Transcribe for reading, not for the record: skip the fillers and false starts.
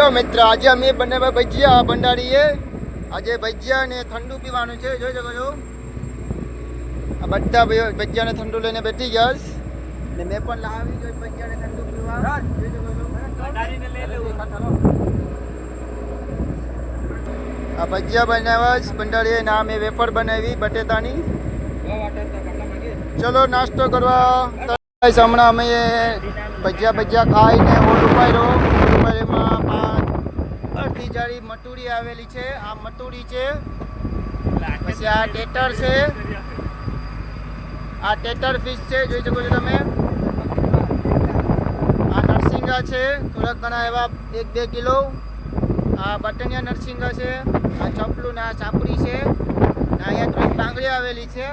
Hello મિત્ર, આજે અમે બનાવ્યા ભજીયા ભંડારીએ. આજે ભજીયા ને ઠંડુ પીવાનું છે. જોઈ શકો છો આ બધા ભજીયાને ઠંડુ લઈને બેઠી ગયા ને મેં પણ લાવી જોઈ ભજીયાને ઠંડુ પીવા. જોઈ શકો છો આ ભજીયા બનાવ્યા ભંડારીએ. ના મેં વેફર બનાવી બટેટાની. ચલો નાસ્તો કરવા. હમણાં અમે ભજીયા ખાઈને ઓલ ઉપાડ્યો. એમાં અડધી જાળી મટુડી આવેલી છે. આ મટુડી છે. પછી આ ટેટર છે. આ ટેટર ફિશ છે, જોઈ શકો છો તમે. આ નરસિંગા છે થોડાક ઘણા એવા 1-2 કિલો. આ બટનિયા નરસિંગા છે. આ ચપલું ને આ ચાપડી છે. અહીંયા 3 બાંગડી આવેલી છે.